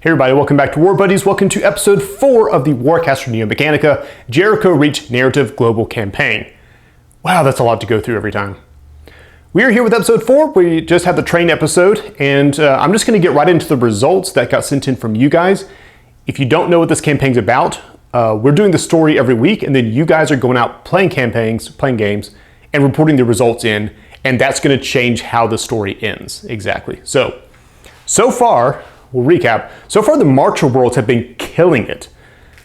Hey everybody, welcome back to War Buddies. Welcome to episode 4 of the Warcaster Neo Mechanica Jericho Reach Narrative Global Campaign. Wow, that's a lot to go through every time. We are here with episode 4. We just had the train episode, and I'm just going to get right into the results that got sent in from you guys. If you don't know what this campaign's about, we're doing the story every week, and then you guys are going out playing campaigns, playing games, and reporting the results in, and that's going to change how the story ends, exactly. So far, we'll recap. So far, the Marcher worlds have been killing it.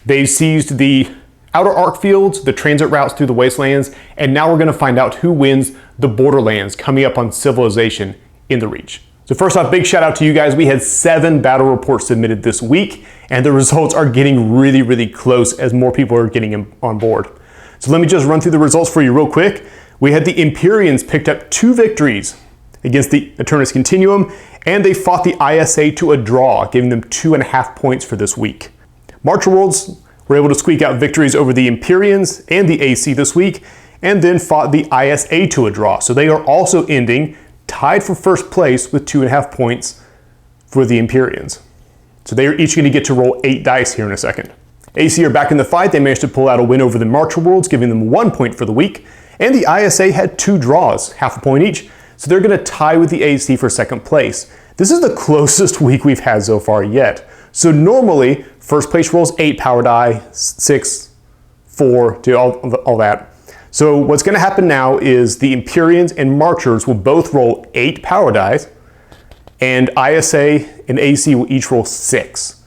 They've seized the outer arc fields, the transit routes through the wastelands, and now we're going to find out who wins the borderlands coming up on civilization in the Reach. So first off, big shout out to you guys. We had 7 battle reports submitted this week, and the results are getting really close as more people are getting on board. So let me just run through the results for you real quick. We had the Empyreans picked up 2 victories against the Aeternus Continuum, and they fought the ISA to a draw, giving them 2.5 points for this week. Marcher worlds were able to squeak out victories over the Empyreans and the AC this week, and then fought the ISA to a draw. So they are also ending tied for first place with 2.5 points for the Empyreans. So they are each going to get to roll 8 dice here in a second. AC are back in the fight. They managed to pull out a win over the Marcher worlds, giving them 1 point for the week, and the ISA had 2 draws, half a point each. So they're going to tie with the AC for second place. This is the closest week we've had so far yet. So normally, first place rolls 8 power die, 6, 4, to all that. So what's going to happen now is the Empyreans and Marchers will both roll 8 power dice, and ISA and AC will each roll 6.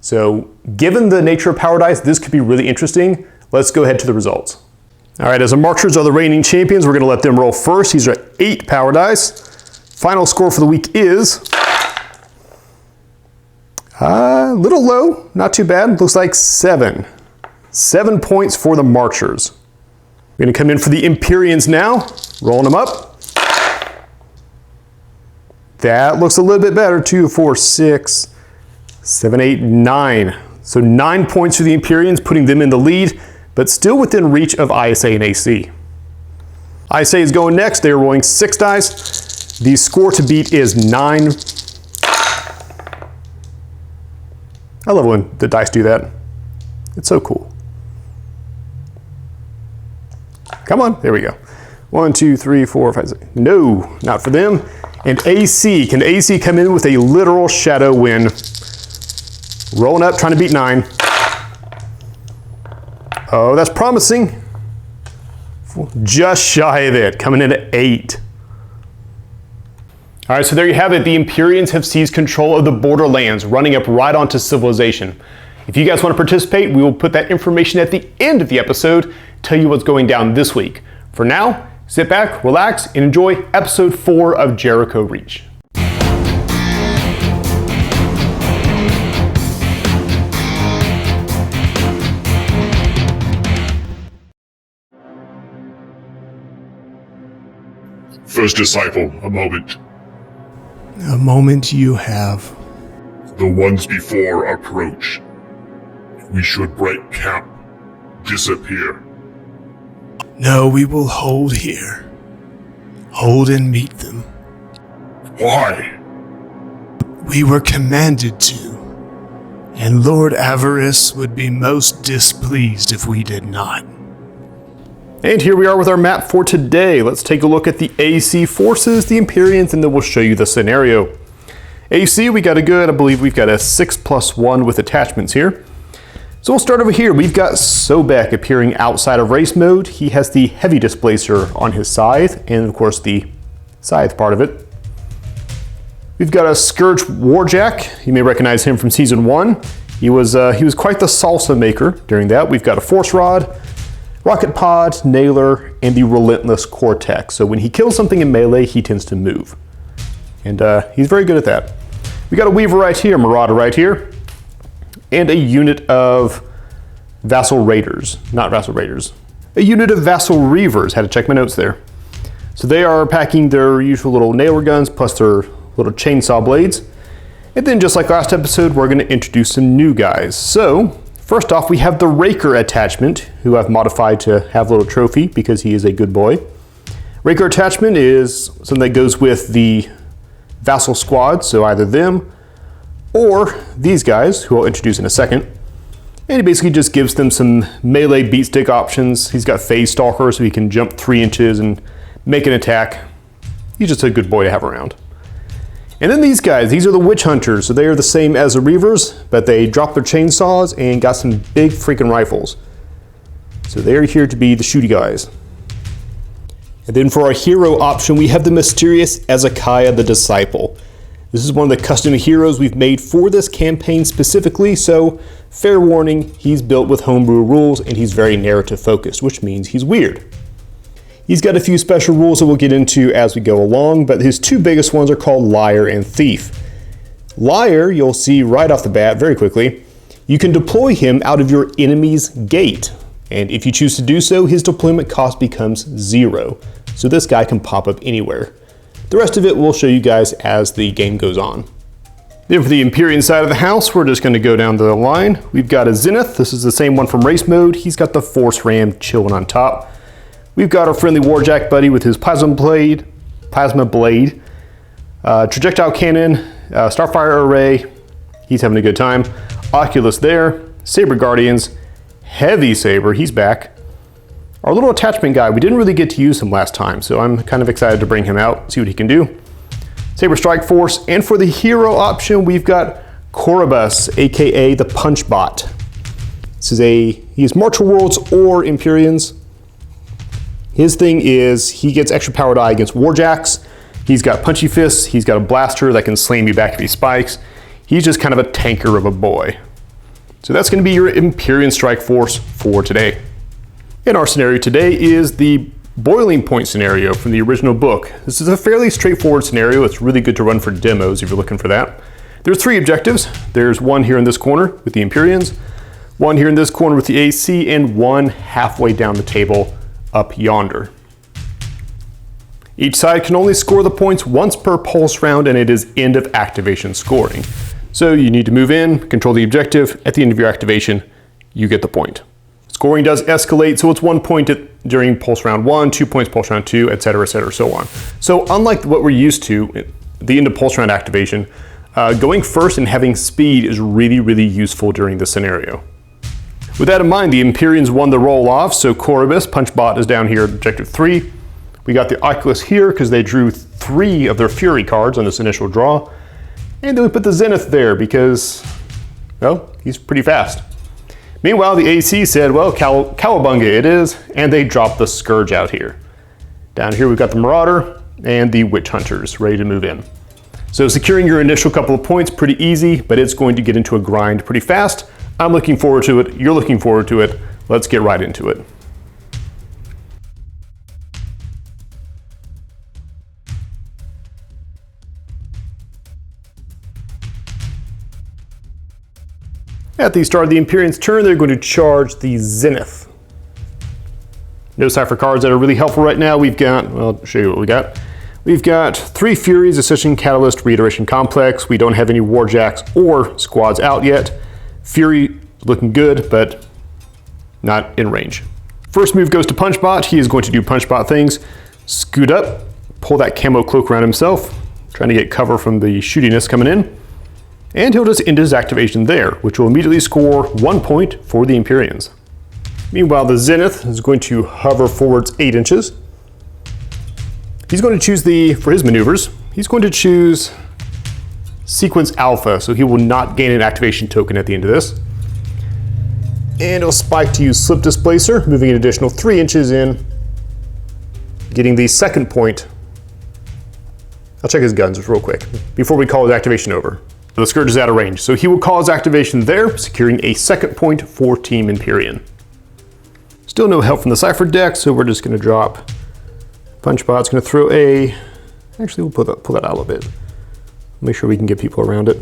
So given the nature of power dice, this could be really interesting. Let's go ahead to the results. All right, as the Marchers are the reigning champions, we're going to let them roll first. These are 8 power dice. Final score for the week is a little low, not too bad. Looks like 7. 7 points for the Marchers. We're going to come in for the Empyreans now, rolling them up. That looks a little bit better. 2, 4, 6, 7, 8, 9. So 9 points for the Empyreans, putting them in the lead, but still within reach of ISA and AC. ISA is going next. They're rolling 6 dice. The score to beat is 9. I love when the dice do that. It's so cool. Come on, there we go. 1, 2, 3, 4, 5, 6. No, not for them. And AC, can AC come in with a literal shadow win? Rolling up, trying to beat 9. Oh, that's promising. Just shy of it, coming in at 8. All right, so there you have it. The Empyreans have seized control of the borderlands, running up right onto civilization. If you guys want to participate, we will put that information at the end of the episode, tell you what's going down this week. For now, sit back, relax, and enjoy episode 4 of Jericho Reach. First disciple, a moment. A moment you have. The ones before approach. We should break camp. Disappear. No, we will hold here. Hold and meet them. Why? We were commanded to. And Lord Avarice would be most displeased if we did not. And here we are with our map for today. Let's take a look at the AC forces, the Empyreans, and then we'll show you the scenario. AC, we got a good, I believe we've got a 6+1 with attachments here. So we'll start over here. We've got Sobek appearing outside of race mode. He has the heavy displacer on his scythe, and of course the scythe part of it. We've got a Scourge Warjack. You may recognize him from season 1. He was quite the salsa maker during that. We've got a Force Rod, Rocket Pod, Nailer, and the Relentless Cortex. So when he kills something in melee, he tends to move. And he's very good at that. We got a Weaver right here, Marauder right here, and a unit of Vassal Raiders. Not Vassal Raiders. A unit of Vassal Reavers. Had to check my notes there. So they are packing their usual little nailer guns plus their little chainsaw blades. And then just like last episode, we're going to introduce some new guys. So first off, we have the Raker attachment, who I've modified to have a little trophy because he is a good boy. Raker attachment is something that goes with the vassal squad, so either them or these guys, who I'll introduce in a second. And he basically just gives them some melee beat stick options. He's got Phase Stalker, so he can jump 3 inches and make an attack. He's just a good boy to have around. And then these guys, these are the Witch Hunters. So they are the same as the Reavers, but they drop their chainsaws and got some big freaking rifles. So they're here to be the shooty guys. And then for our hero option, we have the mysterious Ezekiah the Disciple. This is one of the custom heroes we've made for this campaign specifically, so fair warning, he's built with homebrew rules and he's very narrative focused, which means he's weird. He's got a few special rules that we'll get into as we go along, but his 2 biggest ones are called Liar and Thief. Liar, you'll see right off the bat very quickly, you can deploy him out of your enemy's gate. And if you choose to do so, his deployment cost becomes 0. So this guy can pop up anywhere. The rest of it we'll show you guys as the game goes on. Then for the Empyrean side of the house, we're just going to go down the line. We've got a Zenith. This is the same one from race mode. He's got the Force Ram chilling on top. We've got our friendly Warjack buddy with his Plasma Blade, Projectile Cannon, Starfire Array. He's having a good time. Oculus there. Saber Guardians. Heavy Saber, he's back. Our little attachment guy, we didn't really get to use him last time, so I'm kind of excited to bring him out, see what he can do. Saber Strike Force, and for the hero option, we've got Corobus, aka the Punch Bot. He's Martial Worlds or Empyreans. His thing is, he gets extra power die against Warjacks. He's got Punchy Fists, he's got a blaster that can slam you back if he spikes. He's just kind of a tanker of a boy. So that's going to be your Empyrean Strike Force for today. And our scenario today is the Boiling Point scenario from the original book. This is a fairly straightforward scenario. It's really good to run for demos if you're looking for that. There's 3 objectives. There's one here in this corner with the Empyreans, one here in this corner with the AC, and one halfway down the table up yonder. Each side can only score the points once per pulse round, and it is end of activation scoring. So you need to move in, control the objective. At the end of your activation, you get the point. Scoring does escalate, so it's 1 point during pulse round 1, 2 points pulse round 2, etc., so on. So unlike what we're used to at the end of pulse round activation, going first and having speed is really, really useful during this scenario. With that in mind, the Empyreans won the roll-off, so Corobus, Punchbot, is down here at objective 3. We got the Oculus here because they drew 3 of their Fury cards on this initial draw. And then we put the Zenith there because, well, he's pretty fast. Meanwhile, the AC said, well, Cowabunga it is, and they dropped the Scourge out here. Down here we've got the Marauder and the Witch Hunters ready to move in. So securing your initial couple of points, pretty easy, but it's going to get into a grind pretty fast. I'm looking forward to it, you're looking forward to it. Let's get right into it. At the start of the Empyrean's turn, they're going to charge the Zenith. No Cypher cards that are really helpful right now. We've got, well, I'll show you what we got. We've got 3 Furies, Ascension Catalyst, Reiteration Complex. We don't have any Warjacks or squads out yet. Fury looking good, but not in range. First move goes to Punchbot. He is going to do Punchbot things. Scoot up, pull that camo cloak around himself, trying to get cover from the shootiness coming in. And he'll just end his activation there, which will immediately score 1 point for the Empyreans. Meanwhile, the Zenith is going to hover forwards 8 inches. He's going to choose for his maneuvers, he's going to choose Sequence Alpha, so he will not gain an activation token at the end of this. And he'll spike to use Slip Displacer, moving an additional 3 inches in, getting the 2nd point. I'll check his guns just real quick before we call his activation over. The Scourge is out of range, so he will call his activation there, securing a 2nd point for Team Empyrean. Still no help from the Cypher deck, so we're just going to drop. Punchbot's going to throw actually we'll pull that out a little bit. Make sure we can get people around it.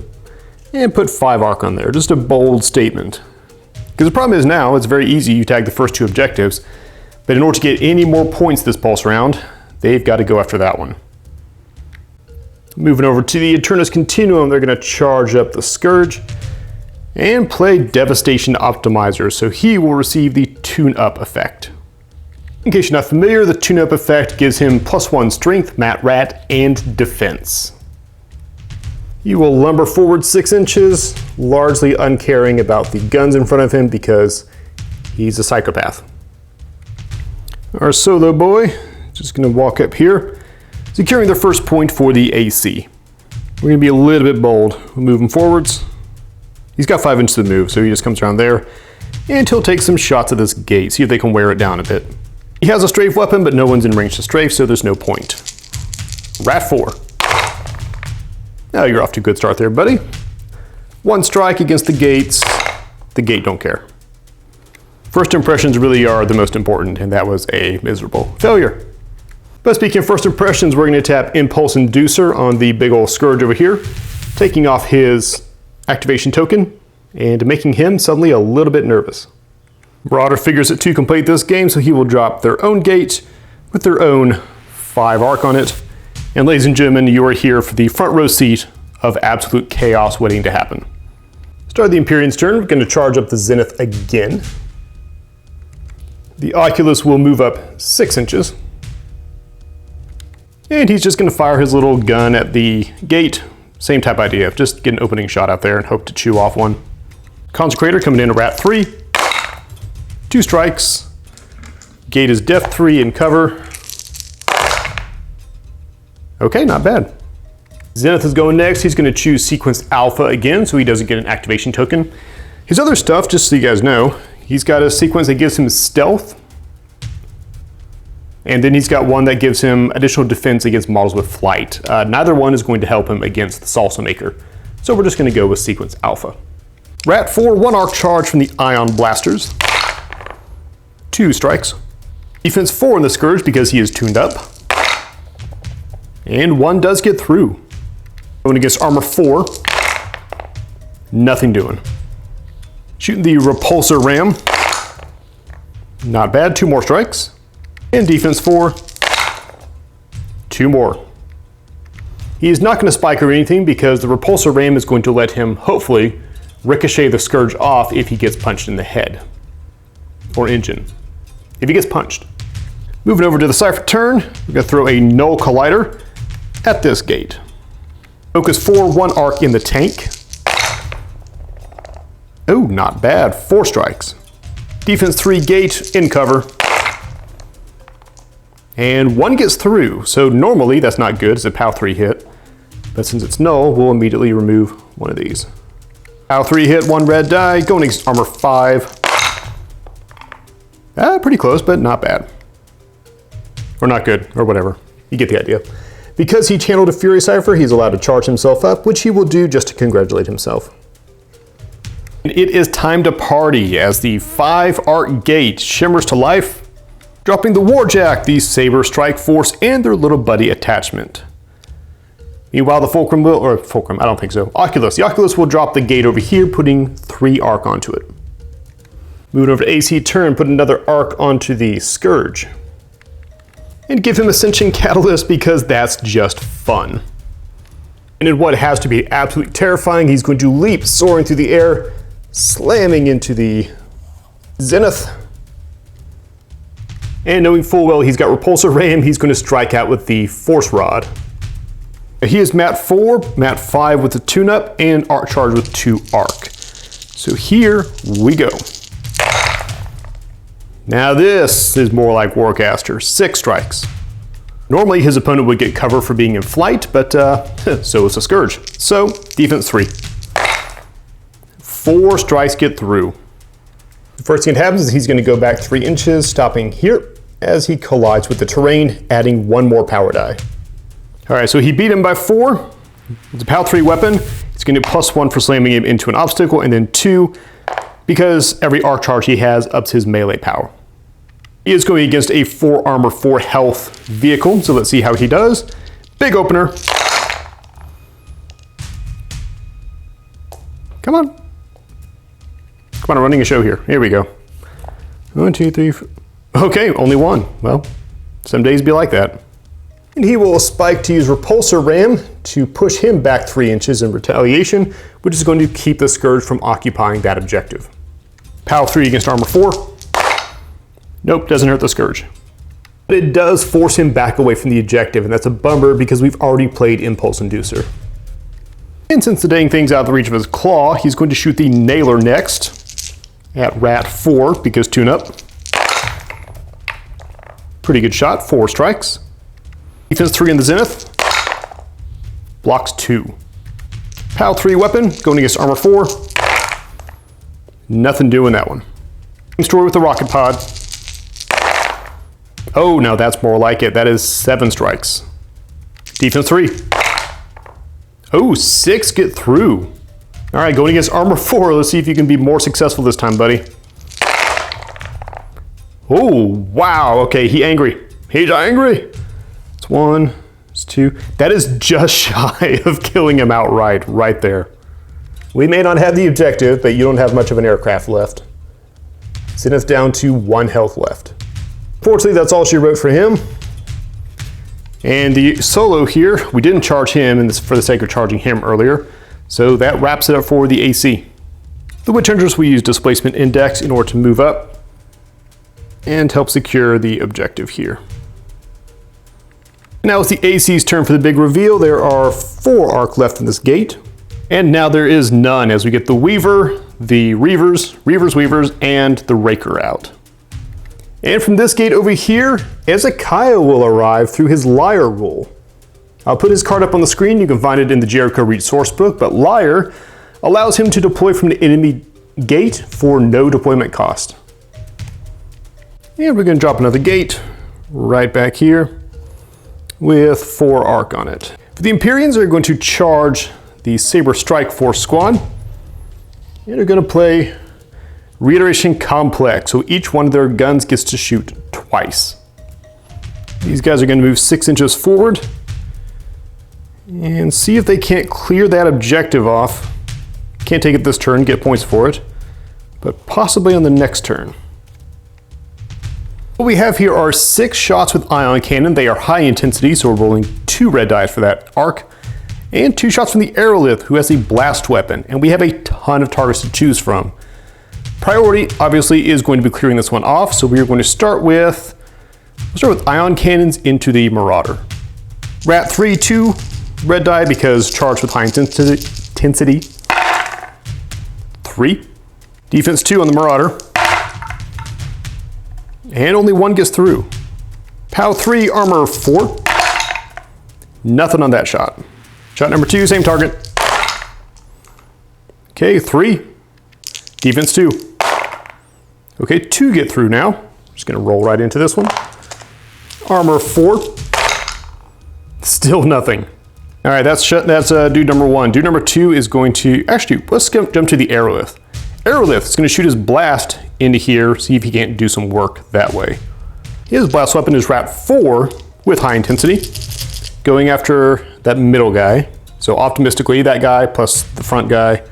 And put 5 Arc on there, just a bold statement. Because the problem is now, it's very easy, you tag the first 2 objectives, but in order to get any more points this pulse round, they've got to go after that one. Moving over to the Aeternus Continuum, they're going to charge up the Scourge and play Devastation Optimizer, so he will receive the Tune-Up effect. In case you're not familiar, the Tune-Up effect gives him +1 Strength, Mat Rat, and Defense. He will lumber forward 6 inches, largely uncaring about the guns in front of him because he's a psychopath. Our solo boy, just gonna walk up here, securing the first point for the AC. We're gonna be a little bit bold. We'll move him forwards. He's got 5 inches to move, so he just comes around there, and he'll take some shots at this gate, see if they can wear it down a bit. He has a strafe weapon, but no one's in range to strafe, so there's no point. Rat 4. Now you're off to a good start there, buddy. 1 strike against the gates. The gate don't care. First impressions really are the most important, and that was a miserable failure. But speaking of first impressions, we're going to tap Impulse Inducer on the big old Scourge over here, taking off his activation token and making him suddenly a little bit nervous. Marauder figures it to complete this game, so he will drop their own gate with their own 5 arc on it. And ladies and gentlemen, you are here for the front row seat of absolute chaos waiting to happen. Start the Empyreans' turn. We're going to charge up the Zenith again. The Oculus will move up 6 inches. And he's just going to fire his little gun at the gate. Same type idea, just get an opening shot out there and hope to chew off one. Consecrator coming in to Rat 3. 2 strikes. Gate is Def 3 in cover. Okay, not bad. Zenith is going next. He's going to choose Sequence Alpha again, so he doesn't get an activation token. His other stuff, just so you guys know, he's got a sequence that gives him stealth. And then he's got one that gives him additional defense against models with flight. Neither one is going to help him against the Salsa Maker. So we're just going to go with Sequence Alpha. Rat 4, 1 arc charge from the Ion Blasters. 2 strikes. Defense 4 in the Scourge because he is tuned up. And 1 does get through. Going against Armor 4. Nothing doing. Shooting the Repulsor Ram. Not bad, 2 more strikes. And defense 4. 2 more. He is not going to spike or anything because the Repulsor Ram is going to let him, hopefully, ricochet the Scourge off if he gets punched in the head. Or engine. If he gets punched. Moving over to the Cypher turn, we're going to throw a Null Collider at this gate. Focus 4, 1 arc in the tank. Oh, not bad. 4 strikes. Defense 3 gate in cover. And 1 gets through. So normally that's not good. It's a POW 3 hit. But since it's null, we'll immediately remove one of these. POW 3 hit, 1 red die. Going against Armor 5. Pretty close, but not bad. Or not good, or whatever. You get the idea. Because he channeled a Fury Cypher, he's allowed to charge himself up, which he will do just to congratulate himself. It is time to party as the 5 arc gate shimmers to life, dropping the Warjack, the Saber Strike Force, and their little buddy attachment. Meanwhile, the Fulcrum will, or Fulcrum, I don't think so, Oculus. The Oculus will drop the gate over here, putting 3 arc onto it. Moving over to AC turn, put another arc onto the Scourge. And give him Ascension Catalyst because that's just fun. And in what has to be absolutely terrifying, he's going to leap, soaring through the air, slamming into the Zenith. And knowing full well he's got Repulsor Ram, he's going to strike out with the Force Rod. He is Mat 4, Mat 5 with the tune-up, and Arc Charge with 2 arc. So here we go. Now this is more like Warcaster, 6 strikes. Normally his opponent would get cover for being in flight, but so is the Scourge. So, defense 3. 4 strikes get through. The first thing that happens is he's going to go back 3 inches, stopping here as he collides with the terrain, adding 1 more power die. Alright, so he beat him by 4. It's a POW 3 weapon. It's going to +1 for slamming him into an obstacle, and then 2 because every arc charge he has ups his melee power. He is going against a 4 armor, 4 health vehicle, so let's see how he does. Big opener. Come on. Come on, I'm running a show here. Here we go. 1, 2, 3, 4. Okay, only 1. Well, some days be like that. And he will spike to use Repulsor Ram to push him back 3 inches in retaliation, which is going to keep the Scourge from occupying that objective. POW 3 against Armor 4. Nope, doesn't hurt the Scourge. But it does force him back away from the objective, and that's a bummer because we've already played Impulse Inducer. And since the dang thing's out of the reach of his claw, he's going to shoot the nailer next at rat 4 because tune up. Pretty good shot, 4 strikes. Defense 3 in the zenith. Blocks 2. POW 3 weapon, going against armor 4. Nothing doing that one. Same story with the rocket pod. Oh, now that's more like it. That is 7 strikes. Defense 3. Oh, 6 get through. All right, going against armor 4. Let's see if you can be more successful this time, buddy. Oh, wow. Okay, he's angry. He's angry. It's 1, it's 2. That is just shy of killing him outright, right there. We may not have the objective, but you don't have much of an aircraft left. Zenith down to 1 health left. Fortunately, that's all she wrote for him. And the solo here, we didn't charge him for the sake of charging him earlier. So that wraps it up for the AC. The Witch Hunters will use Displacement Index in order to move up and help secure the objective here. Now it's the AC's turn for the big reveal. There are 4 arc left in this gate. And now there is none as we get the Weaver, the Weavers, and the Raker out. And from this gate over here, Ezekiah will arrive through his Liar rule. I'll put his card up on the screen. You can find it in the Jericho Reach sourcebook, but Liar allows him to deploy from the enemy gate for no deployment cost. And we're going to drop another gate right back here with 4 arc on it. For the Empyreans, they're going to charge the Saber Strike Force squad. And they're going to play Reiteration Complex, so each one of their guns gets to shoot twice. These guys are going to move 6 inches forward and see if they can't clear that objective off. Can't take it this turn, get points for it, but possibly on the next turn. What we have here are 6 shots with ion cannon. They are high intensity, so we're rolling 2 red dice for that arc. And 2 shots from the Aerolith, who has a blast weapon, and we have a ton of targets to choose from. Priority, obviously, is going to be clearing this one off, so we are going to start with ion cannons into the Marauder. Rat 3, 2 red die because charged with high intensity. 3. Defense 2 on the Marauder. And only 1 gets through. POW 3, armor 4. Nothing on that shot. Shot number 2, same target. Okay, 3. Defense 2. Okay, 2 get through now. Just gonna roll right into this one. Armor 4. Still nothing. All right, that's dude number 1. Dude number 2 is going to, actually, let's jump to the Aerolith. Aerolith is gonna shoot his blast into here, see if he can't do some work that way. His blast weapon is Rat 4 with high intensity, going after that middle guy. So optimistically, that guy plus the front guy,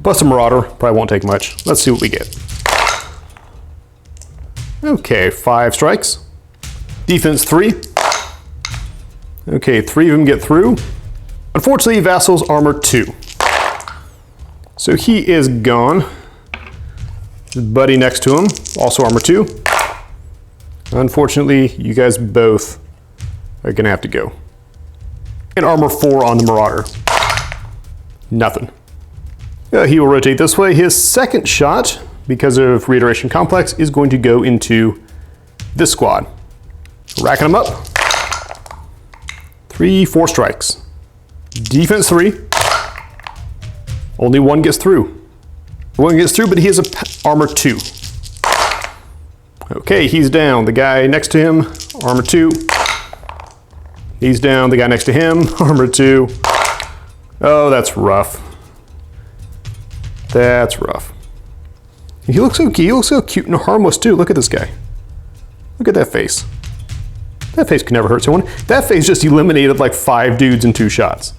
plus the Marauder, probably won't take much. Let's see what we get. Okay, 5 strikes. Defense 3. Okay, 3 of them get through. Unfortunately, Vassal's armor 2. So he is gone. His buddy next to him, also armor 2. Unfortunately, you guys both are gonna have to go. And armor 4 on the Marauder. Nothing. He will rotate this way. His second shot, because of Reiteration Complex, is going to go into this squad. Racking them up. 3, 4 strikes. Defense 3. Only 1 gets through. 1 gets through, but he has a armor 2. Okay, he's down. The guy next to him, armor 2. He's down. The guy next to him, armor 2. Oh, that's rough. That's rough. He looks so cute and harmless too. Look at this guy. Look at that face. That face could never hurt someone. That face just eliminated like 5 dudes in 2 shots.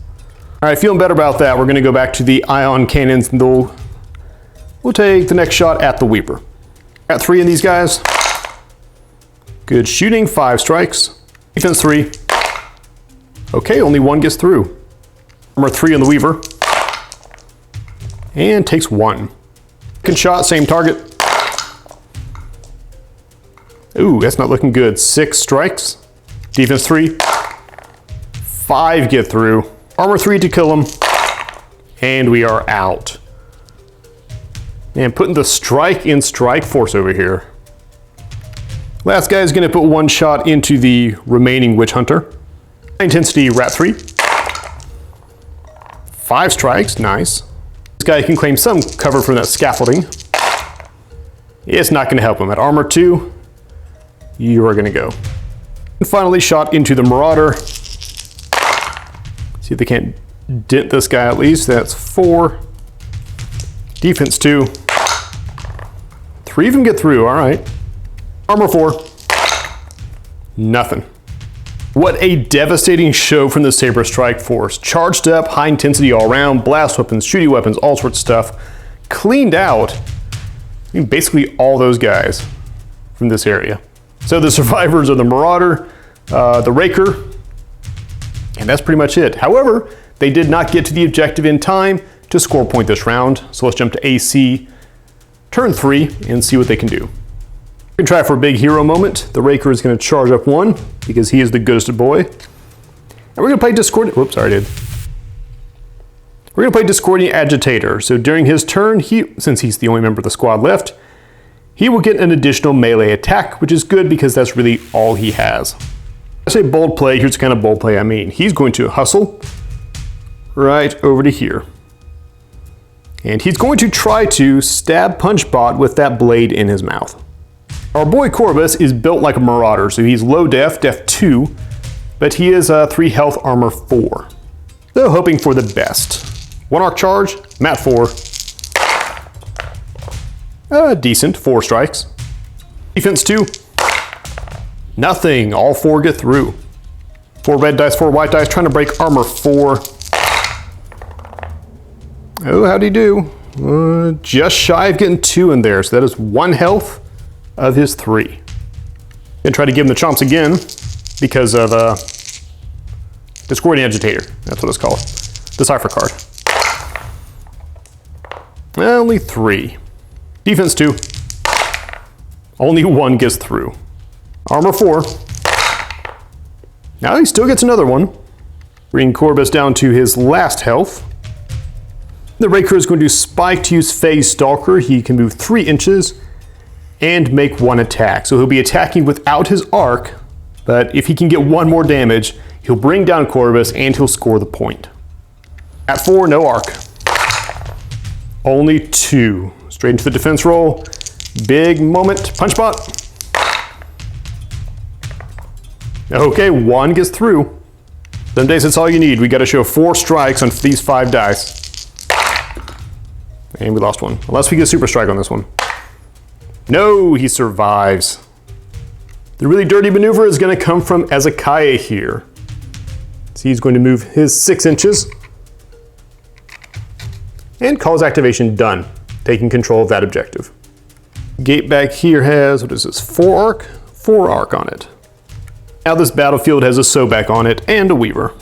All right, feeling better about that. We're gonna go back to the ion cannons and we'll take the next shot at the Weaver. Got 3 of these guys. Good shooting, 5 strikes. Defense 3. Okay, only 1 gets through. Armor 3 on the Weaver. And takes 1. Second shot, same target. Ooh, that's not looking good. 6 strikes. Defense 3. 5 get through. Armor 3 to kill him. And we are out. And putting the strike in strike force over here. Last guy is going to put one shot into the remaining Witch Hunter. High intensity Rat 3. 5 strikes, nice. This guy can claim some cover from that scaffolding. It's not going to help him. At armor 2, you are going to go. And finally, shot into the Marauder. See if they can't dent this guy at least. That's 4. Defense 2. 3 of them get through, all right. Armor 4. Nothing. What a devastating show from the Saber Strike Force. Charged up, high intensity all around, blast weapons, shooting weapons, all sorts of stuff. Cleaned out, I mean, basically all those guys from this area. So the survivors are the Marauder, the Raker, and that's pretty much it. However, they did not get to the objective in time to score point this round. So let's jump to AC, turn 3, and see what they can do. We can try for a big hero moment. The Raker is going to charge up 1 because he is the goodest boy. And we're going to play Discordian. Whoops, sorry, I did. We're going to play Discordian Agitator. So during his turn, since he's the only member of the squad left, he will get an additional melee attack, which is good because that's really all he has. I say bold play, here's the kind of bold play I mean. He's going to hustle right over to here. And he's going to try to stab Punchbot with that blade in his mouth. Our boy Corvus is built like a Marauder, so he's low def, def 2, but he is 3 health, armor 4. So hoping for the best. 1 arc charge, mat 4. Decent, 4 strikes. Defense 2. Nothing, all 4 get through. 4 red dice, 4 white dice, trying to break armor 4. Oh, how'd he do? Just shy of getting 2 in there, so that is 1 health of his 3. And try to give him the chomps again because of Discordian Agitator. That's what it's called. Decipher card. Only 3. Defense 2. Only 1 gets through. Armor 4. Now he still gets another one. Bring Corvus down to his last health. The Raker is going to spike to use Phase Stalker. He can move 3 inches and make 1 attack. So he'll be attacking without his arc, but if he can get 1 more damage, he'll bring down Corvus and he'll score the point. At 4, no arc. Only 2. Straight into the defense roll. Big moment. Punchbot. Okay, 1 gets through. Some days that's all you need. We got to show 4 strikes on these 5 dice. And we lost 1. Unless we get a super strike on this one. No, he survives. The really dirty maneuver is going to come from Ezekiah here. So he's going to move his 6 inches. And call his activation done. Taking control of that objective. Gate back here has, what is this, 4 arc? 4 arc on it. Now this battlefield has a Sobek on it and a Weaver.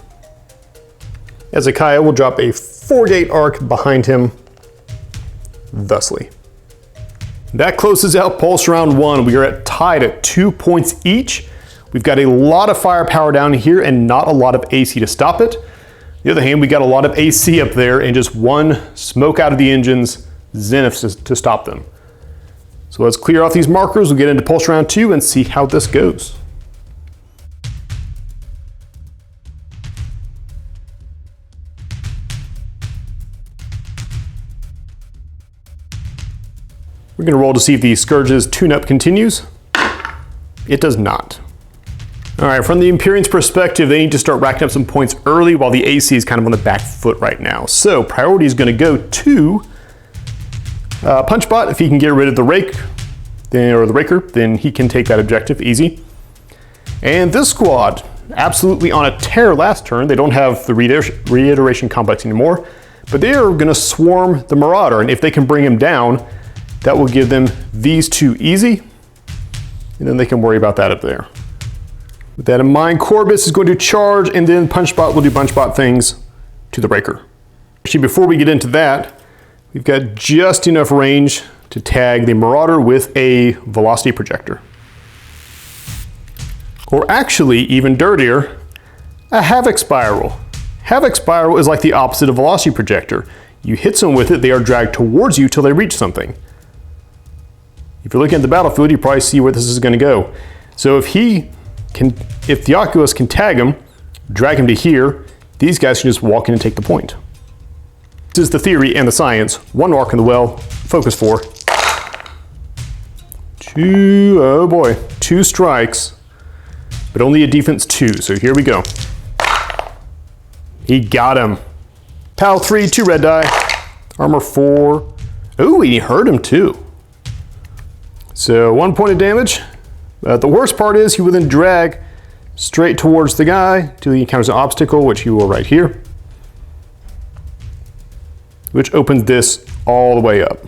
Ezekiah will drop a 4-gate arc behind him, thusly. That closes out Pulse Round 1. We are tied at 2 points each. We've got a lot of firepower down here and not a lot of AC to stop it. On the other hand, we got a lot of AC up there and just 1 smoke out of the engines, Zeniths to stop them. So let's clear off these markers. We'll get into Pulse Round 2 and see how this goes. We're going to roll to see if the Scourge's tune-up continues. It does not. All right, from the Empyreans' perspective, they need to start racking up some points early while the AC is kind of on the back foot right now. So priority is going to go to Punchbot. If he can get rid of the Rake, or the Raker, then he can take that objective easy. And this squad, absolutely on a tear last turn. They don't have the reiteration complex anymore, but they are going to swarm the Marauder, and if they can bring him down, that will give them these 2 easy, and then they can worry about that up there. With that in mind, Corvus is going to charge, and then Punchbot will do Punchbot things to the Raker. Actually, before we get into that, we've got just enough range to tag the Marauder with a velocity projector. Or actually, even dirtier, a Havoc Spiral. Havoc Spiral is like the opposite of velocity projector. You hit someone with it, they are dragged towards you till they reach something. If you're looking at the battlefield, you probably see where this is going to go. So if the Oculus can tag him, drag him to here, these guys can just walk in and take the point. This is the theory and the science. One mark in the well, focus 4. 2, oh boy, 2 strikes, but only a defense 2, so here we go. He got him. Pow 3, 2 red die, armor 4. Ooh, he hurt him too. So 1 point of damage. The worst part is he will then drag straight towards the guy till he encounters an obstacle, which he will right here, which opens this all the way up.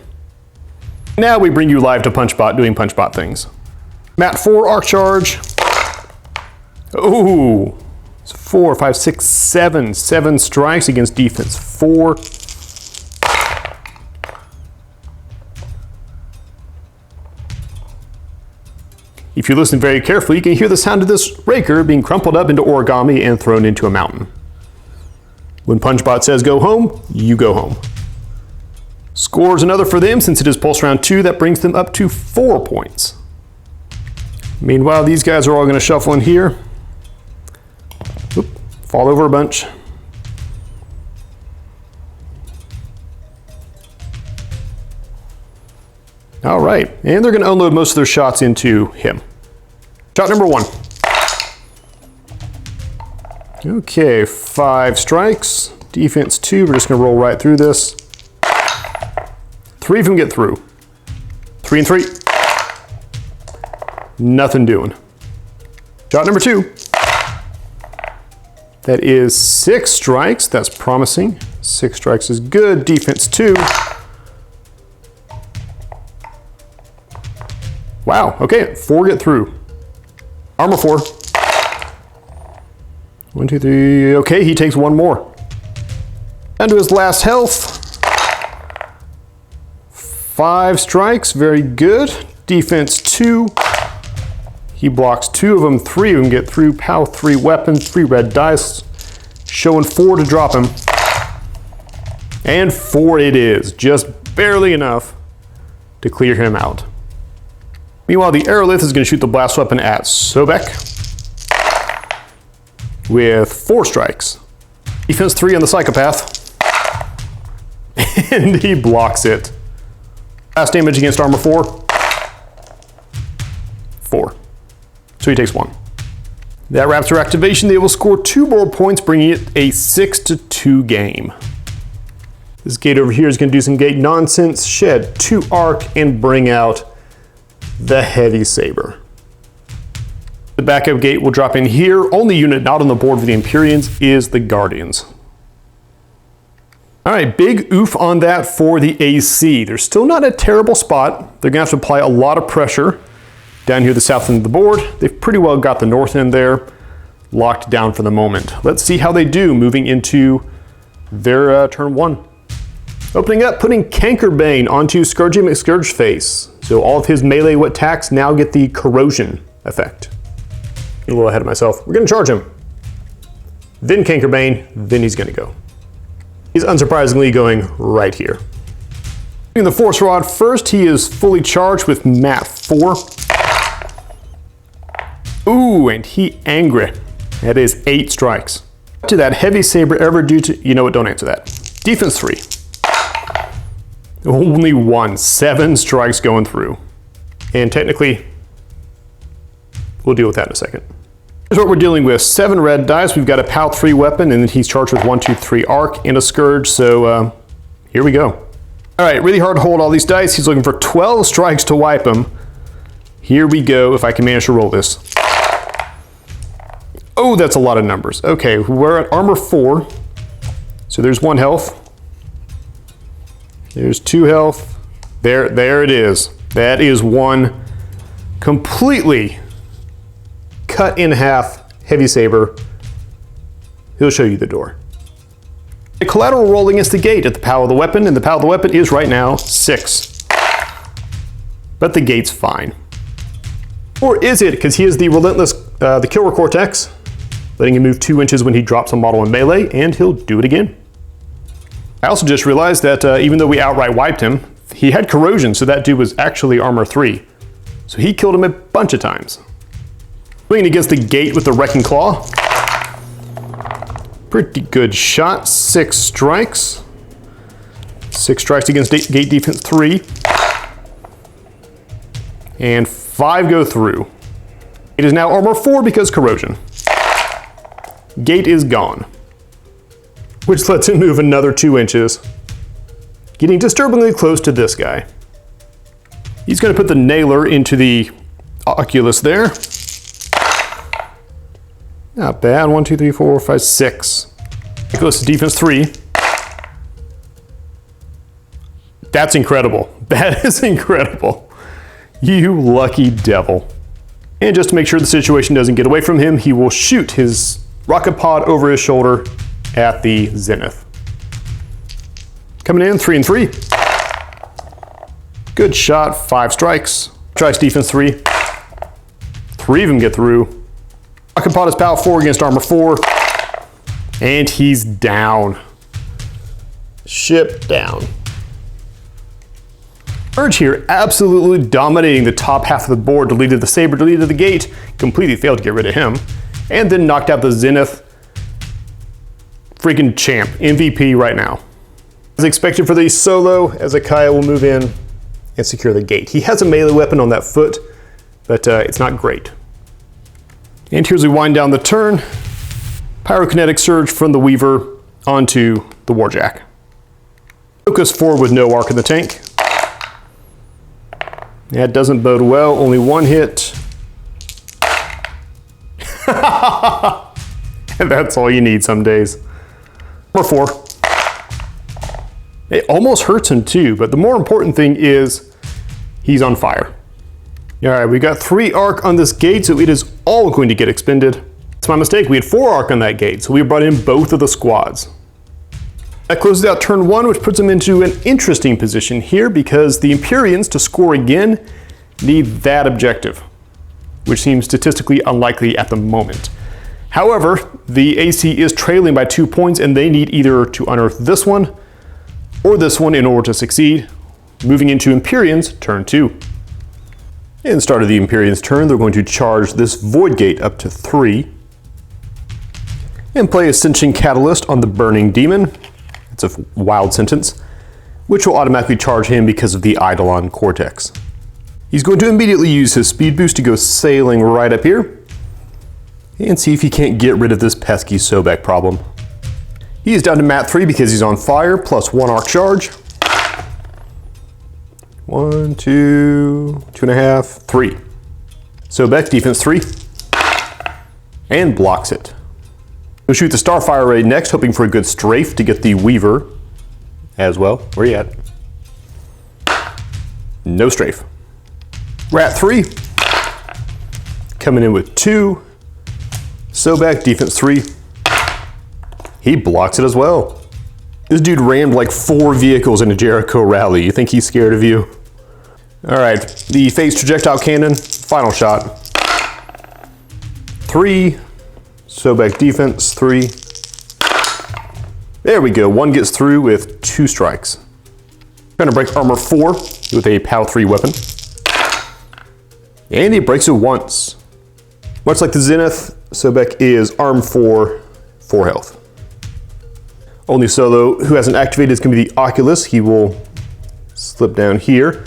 Now we bring you live to Punchbot doing Punchbot things. Mat 4, arc charge. Ooh, it's 4, 5, 6, 7. 7 strikes against defense 4. If you listen very carefully, you can hear the sound of this raker being crumpled up into origami and thrown into a mountain. When Punchbot says go home, you go home. Scores another for them since it is pulse round 2. That brings them up to 4 points. Meanwhile, these guys are all going to shuffle in here. Oop, fall over a bunch. All right, and they're going to unload most of their shots into him. Shot number 1. Okay, 5 strikes, defense 2. We're just going to roll right through this. 3 of them get through. 3 and 3. Nothing doing. Shot number 2. That is 6 strikes. That's promising. 6 strikes is good. Defense 2. Wow, okay, 4 get through. Armor 4. 1, 2, 3, okay, he takes 1 more. Down to his last health. 5 strikes, very good. Defense 2. He blocks 2 of them, 3 of them get through. Pow, 3 weapons, 3 red dice. Showing 4 to drop him. And 4 it is, just barely enough to clear him out. Meanwhile, the Aerolith is going to shoot the blast weapon at Sobek with 4 strikes. Defense 3 on the Psychopath. And he blocks it. Last damage against armor 4. 4. So he takes 1. That wraps her activation. They will score 2 more points, bringing it a 6-2 game. This gate over here is going to do some gate nonsense, shed 2 arc, and bring out the Heavy Saber. The backup gate will drop in here. Only unit not on the board for the Empyreans is the Guardians. All right, big oof on that for the AC. They're still not a terrible spot. They're gonna have to apply a lot of pressure down here the south end of the board. They've pretty well got the north end there locked down for the moment. Let's see how they do moving into their turn 1. Opening up, putting Cankerbane onto Scourgy McScourgeface. So all of his melee attacks now get the corrosion effect. A little ahead of myself. We're gonna charge him. Then Cankerbane, then he's gonna go. He's unsurprisingly going right here. In the Force Rod first, he is fully charged with Mat 4. Ooh, and he angry. That is 8 strikes. What did that Heavy Saber ever do to, you know what, don't answer that. Defense 3. Only 1, 7 strikes going through. And technically, we'll deal with that in a second. Here's what we're dealing with. 7 red dice. We've got a POW 3 weapon, and then he's charged with 1, 2, 3 arc and a Scourge, so here we go. All right, really hard to hold all these dice. He's looking for 12 strikes to wipe him. Here we go, if I can manage to roll this. Oh, that's a lot of numbers. Okay, we're at armor 4. So there's 1 health. There's 2 health. There it is. That is 1 completely cut in half Heavy Saber. He'll show you the door. A collateral roll against the gate at the POW of the weapon, and the POW of the weapon is right now 6. But the gate's fine. Or is it? Because he is the relentless, the Killer Cortex, letting him move 2 inches when he drops a model in melee, and he'll do it again. I also just realized that even though we outright wiped him, he had corrosion, so that dude was actually armor 3. So he killed him a bunch of times. Swinging against the gate with the Wrecking Claw. Pretty good shot. 6 strikes. 6 strikes against gate defense 3. And 5 go through. It is now armor 4 because corrosion. Gate is gone, which lets him move another 2 inches, getting disturbingly close to this guy. He's going to put the nailer into the oculus there. Not bad. 1, 2, 3, 4, 5, 6. It goes to defense 3. That's incredible. That is incredible. You lucky devil. And just to make sure the situation doesn't get away from him, he will shoot his rocket pod over his shoulder at the zenith. Coming in, 3 and 3. Good shot, 5 strikes. Strikes defense 3. 3 of them get through. Rocket pod is power 4 against armor 4. And he's down. Ship down. Urge here absolutely dominating the top half of the board, deleted the saber, deleted the gate, completely failed to get rid of him, and then knocked out the zenith. Freaking champ, MVP right now. As expected for the solo, Ezekiah will move in and secure the gate. He has a melee weapon on that foot, but it's not great. And here as we wind down the turn, pyrokinetic surge from the Weaver onto the Warjack. Focus 4 with no arc in the tank. That doesn't bode well, only 1 hit. And that's all you need some days. Armor 4. It almost hurts him too, but the more important thing is he's on fire. All right, we got 3 arc on this gate, so it is all going to get expended. It's my mistake, we had 4 arc on that gate, so we brought in both of the squads. That closes out turn 1, which puts them into an interesting position here because the Empyreans, to score again, need that objective, which seems statistically unlikely at the moment. However, the AC is trailing by 2 points and they need either to unearth this one or this one in order to succeed, moving into Empyreans turn 2. In the start of the Empyreans turn, they're going to charge this Void Gate up to 3 and play Ascension Catalyst on the Burning Demon. It's a wild sentence, which will automatically charge him because of the Eidolon Cortex. He's going to immediately use his speed boost to go sailing right up here and see if he can't get rid of this pesky Sobek problem. He is down to mat 3 because he's on fire, plus 1 arc charge. 1, 2, 2.5, 3. Sobek, defense 3, and blocks it. We'll shoot the Starfire Ray next, hoping for a good strafe to get the Weaver as well. Where you at? No strafe. Rat 3, coming in with 2. Sobek, defense 3. He blocks it as well. This dude rammed like 4 vehicles in a Jericho rally. You think he's scared of you? All right, the phase projectile cannon, final shot. 3. Sobek defense 3. There we go. 1 gets through with 2 strikes. Trying to break armor 4 with a POW 3 weapon. And he breaks it once. Much like the Zenith, Sobek is arm 4, 4 health. Only solo who hasn't activated is going to be the Oculus. He will slip down here.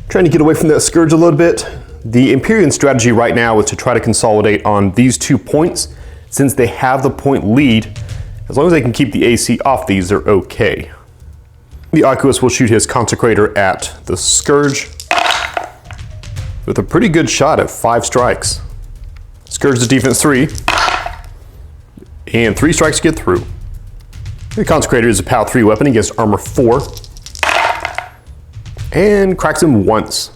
Trying to get away from that Scourge a little bit. The Empyrean strategy right now is to try to consolidate on these 2 points. Since they have the point lead, as long as they can keep the AC off these, they're okay. The Oculus will shoot his Consecrator at the Scourge with a pretty good shot at 5 strikes. Scourge is defense 3, and 3 strikes get through. The Consecrator is a POW 3 weapon against armor 4, and cracks him once.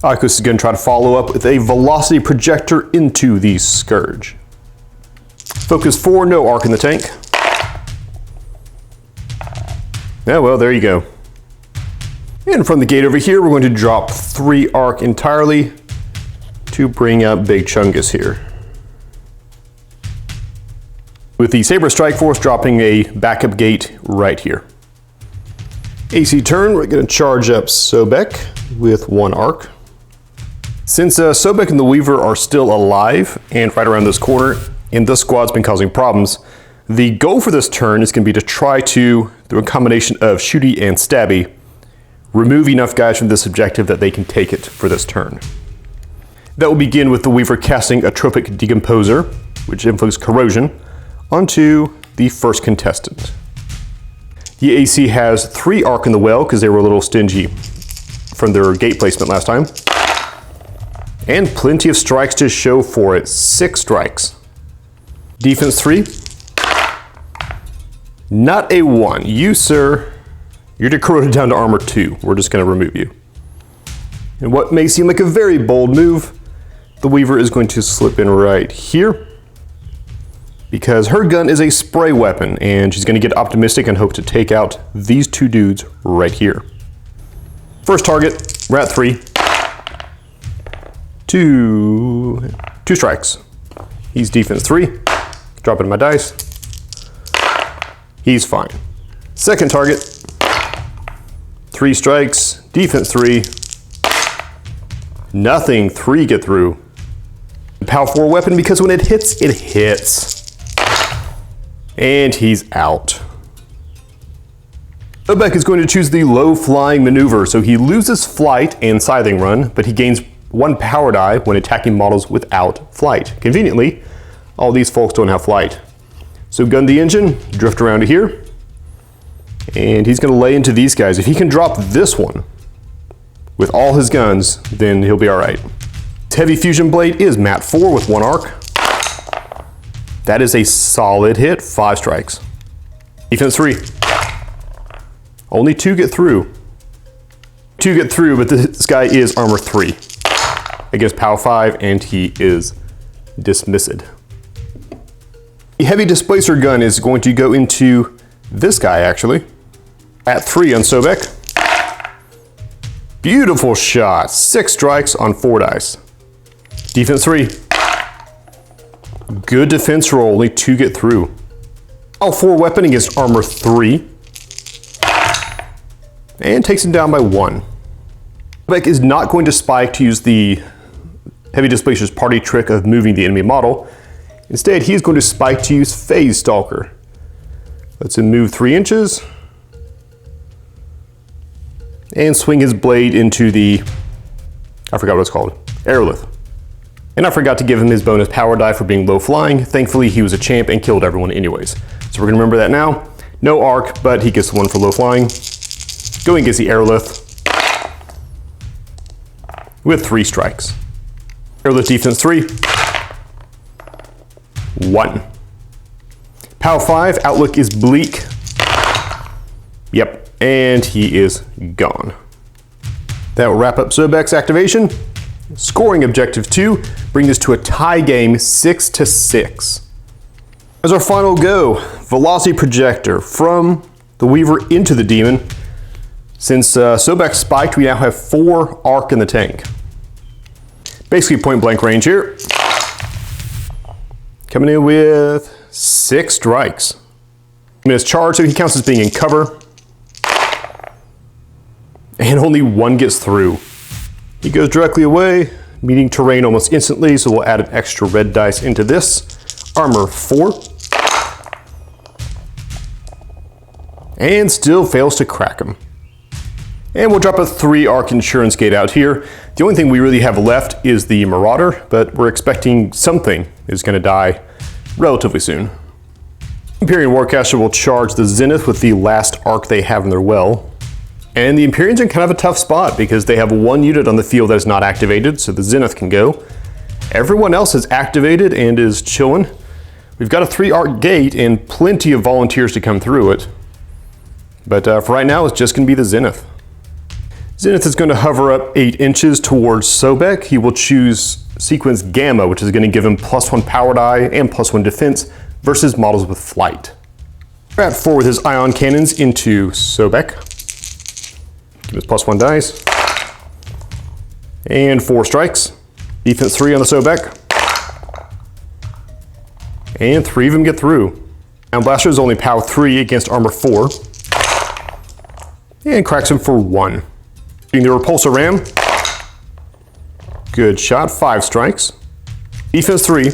Oculus is going to try to follow up with a Velocity Projector into the Scourge. Focus 4, no arc in the tank. Yeah, well, there you go. And from the gate over here, we're going to drop 3 arc entirely to bring up Big Chungus here. with the Saber Strike Force dropping a backup gate right here. AC turn, we're going to charge up Sobek with 1 arc. Since Sobek and the Weaver are still alive and right around this corner, and this squad's been causing problems, the goal for this turn is going to be to try to, through a combination of shooty and stabby, remove enough guys from this objective that they can take it for this turn. That will begin with the Weaver casting a Trophic Decomposer, which inflicts corrosion, onto the first contestant. The AC has 3 arc in the well because they were a little stingy from their gate placement last time. And plenty of strikes to show for it. 6 strikes. Defense 3. Not a 1. You, sir, you're corroded down to armor 2. We're just going to remove you. And what may seem like a very bold move, the Weaver is going to slip in right here, because her gun is a spray weapon, and she's going to get optimistic and hope to take out these 2 dudes right here. First target, we're at 3. 2 strikes. He's defense 3. Drop it in my dice. He's fine. Second target, 3 strikes, defense 3. Nothing, 3 get through. Power 4 weapon, because when it hits, it hits. And he's out. Sobek is going to choose the low flying maneuver, so he loses flight and scything run, but he gains 1 power die when attacking models without flight. Conveniently, all these folks don't have flight. So gun the engine, drift around to here, and he's going to lay into these guys. If he can drop this one with all his guns, then he'll be all right. His heavy fusion blade is mat 4 with 1 arc. That is a solid hit, 5 strikes. Defense 3. Only 2 get through. 2 get through, but this guy is armor 3 against power 5, and he is dismissed. The heavy displacer gun is going to go into this guy, actually. At 3 on Sobek. Beautiful shot. 6 strikes on 4 dice. Defense 3. Good defense roll, only 2 get through. All 4 weapon against armor 3. And takes him down by 1. Sobek is not going to spike to use the heavy displacer's party trick of moving the enemy model. Instead, he's going to spike to use Phase Stalker. Lets him move 3 inches. And swing his blade into the, I forgot what it's called, Aerolith. And I forgot to give him his bonus power die for being low flying. Thankfully, he was a champ and killed everyone anyways. So we're gonna remember that now. No arc, but he gets the 1 for low flying. Going against the Aerolith with 3 strikes. Aerolith defense 3. 1. Power 5, outlook is bleak. Yep, and he is gone. That will wrap up Sobek's activation. Scoring objective 2, bring this to a tie game 6-6. As our final go, velocity projector from the Weaver into the Demon. Since Sobek spiked, we now have 4 arc in the tank. Basically point blank range here. Coming in with 6 strikes. I mean, it's charged, so he counts as being in cover. And only 1 gets through. He goes directly away, meeting terrain almost instantly, so we'll add an extra red dice into this. Armor 4. And still fails to crack him. And we'll drop a 3 arc insurance gate out here. The only thing we really have left is the Marauder, but we're expecting something is going to die relatively soon. Empyrean Warcaster will charge the Zenith with the last arc they have in their well. And the Empyreans are in kind of a tough spot because they have 1 unit on the field that is not activated, so the Zenith can go. Everyone else is activated and is chilling. We've got a 3 arc gate and plenty of volunteers to come through it. But for right now, it's just going to be the Zenith. Zenith is going to hover up 8 inches towards Sobek. He will choose sequence Gamma, which is going to give him +1 power die and +1 defense versus models with flight. We're at 4 with his ion cannons into Sobek. Give us +1 dice. And 4 strikes. Defense 3 on the Sobek. And 3 of them get through. Sound Blaster is only POW 3 against armor 4. And cracks him for 1. Shooting the Repulsor Ram. Good shot, 5 strikes. Defense 3.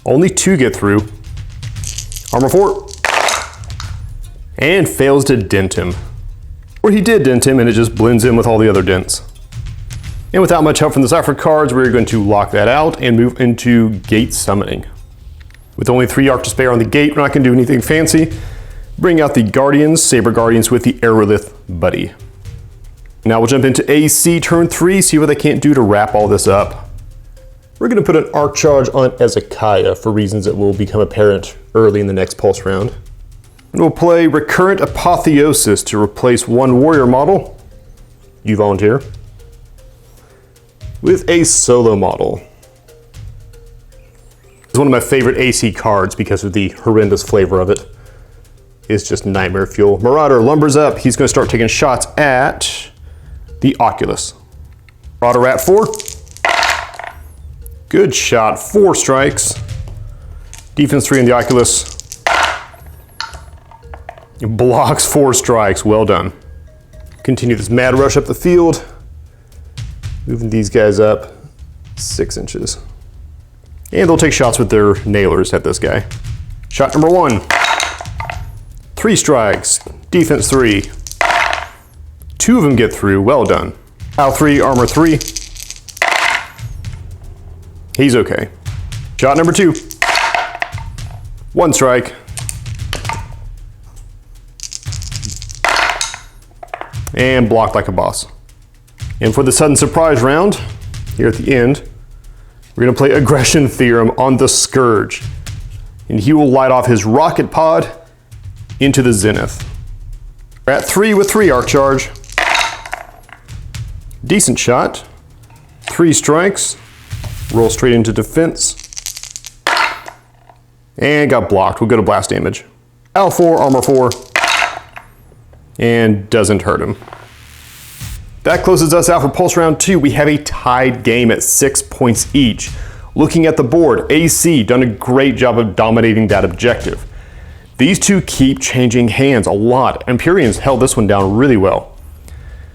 Only 2 get through. Armor 4. And fails to dent him. Or he did dent him and it just blends in with all the other dents. And without much help from the Cypher cards, we're going to lock that out and move into Gate Summoning. With only 3 Arc to spare on the gate, we're not going to do anything fancy. Bring out the Guardians, Saber Guardians with the Aerolith Buddy. Now we'll jump into AC turn 3, see what they can't do to wrap all this up. We're going to put an Arc Charge on Ezekiah for reasons that will become apparent early in the next Pulse round. And we'll play Recurrent Apotheosis to replace 1 warrior model. You volunteer. With a solo model. It's one of my favorite AC cards because of the horrendous flavor of it. It's just nightmare fuel. Marauder lumbers up. He's going to start taking shots at the Oculus. Marauder Rat 4. Good shot. 4 strikes. Defense 3 in the Oculus. Blocks 4 strikes. Well done. Continue this mad rush up the field. Moving these guys up 6 inches. And they'll take shots with their nailers at this guy. Shot number 1. 3 strikes. Defense 3. 2 of them get through. Well done. POW 3, armor 3. He's okay. Shot number 2. 1 strike. And blocked like a boss. And for the sudden surprise round, here at the end, we're going to play Aggression Theorem on the Scourge. And he will light off his rocket pod into the zenith. We're at 3 with 3 Arc Charge. Decent shot. 3 strikes. Roll straight into defense. And got blocked. We'll go to blast damage. L4, armor 4. And doesn't hurt him. That closes us out for Pulse Round 2. We have a tied game at 6 points each. Looking at the board, AC done a great job of dominating that objective. These two keep changing hands a lot. Empyreans held this one down really well.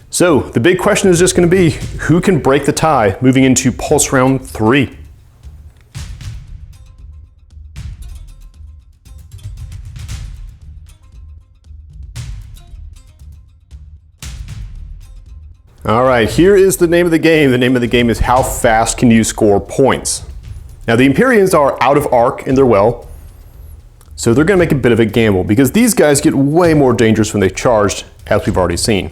So the big question is just going to be, who can break the tie moving into Pulse Round 3? All right, here is the name of the game. The name of the game is how fast can you score points? Now the Empyreans are out of arc in their well, so they're gonna make a bit of a gamble because these guys get way more dangerous when they charged, as we've already seen.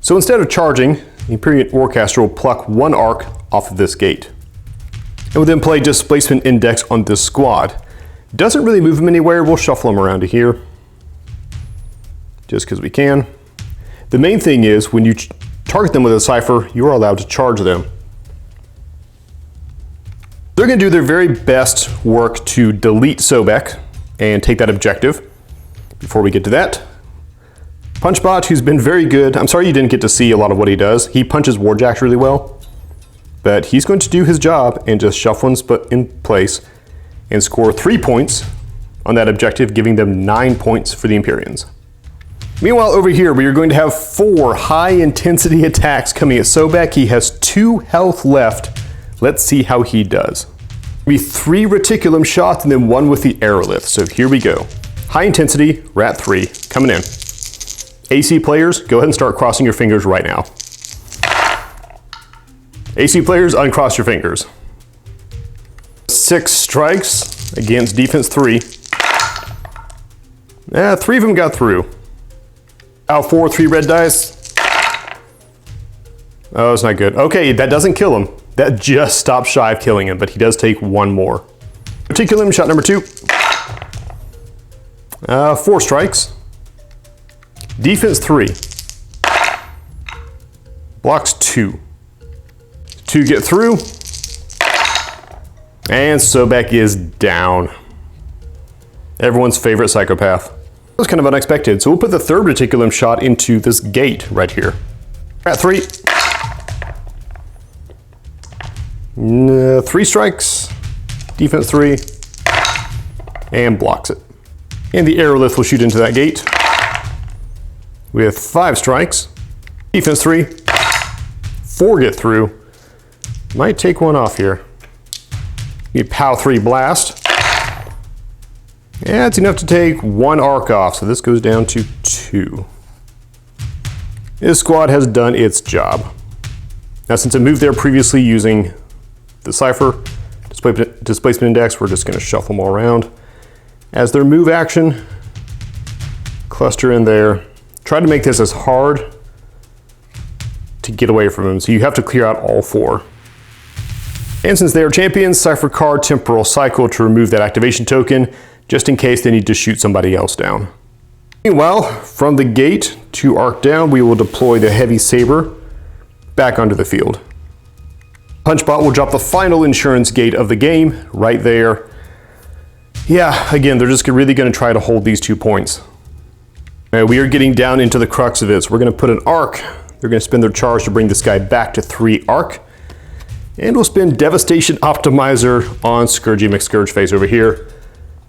So instead of charging, the Empyrean Warcaster will pluck 1 arc off of this gate. And we'll then play Displacement Index on this squad. Doesn't really move them anywhere, we'll shuffle them around to here, just because we can. The main thing is when you target them with a Cypher, you are allowed to charge them. They're going to do their very best work to delete Sobek and take that objective. Before we get to that, Punchbot, who's been very good. I'm sorry you didn't get to see a lot of what he does. He punches Warjacks really well, but he's going to do his job and just shuffle them in place and score 3 points on that objective, giving them 9 points for the Empyreans. Meanwhile, over here, we are going to have 4 high-intensity attacks coming at Sobek. He has 2 health left. Let's see how he does. Be 3 Reticulum shots and then 1 with the Aerolith. So here we go. High intensity, Rat 3, coming in. AC players, go ahead and start crossing your fingers right now. AC players, uncross your fingers. 6 strikes against defense 3. 3 of them got through. Out 4, 3 red dice. Oh, it's not good. Okay, that doesn't kill him. That just stops shy of killing him, but he does take 1 more. Reticulum, shot number 2. 4 strikes. Defense 3. Blocks 2. 2 get through. And Sobek is down. Everyone's favorite psychopath. That was kind of unexpected, so we'll put the 3rd Reticulum shot into this gate right here. Rat 3. 3 strikes. Defense 3. And blocks it. And the Aerolith will shoot into that gate with 5 strikes. Defense 3. 4 get through. Might take one off here. Need POW 3 blast. Yeah, it's enough to take 1 arc off, so this goes down to 2. This squad has done its job. Now, since it moved there previously using the Cypher displacement index, we're just going to shuffle them all around. As their move action, cluster in there. Try to make this as hard to get away from them, so you have to clear out all 4. And since they are champions, Cypher card Temporal Cycle to remove that activation token, just in case they need to shoot somebody else down. Meanwhile, from the gate to arc down, we will deploy the Heavy Saber back onto the field. Punchbot will drop the final insurance gate of the game right there. Yeah, again, they're just really going to try to hold these 2 points. We are getting down into the crux of it. So we're going to put an arc. They're going to spend their charge to bring this guy back to 3 arc. And we'll spend Devastation Optimizer on Scourgy McScourgeface over here,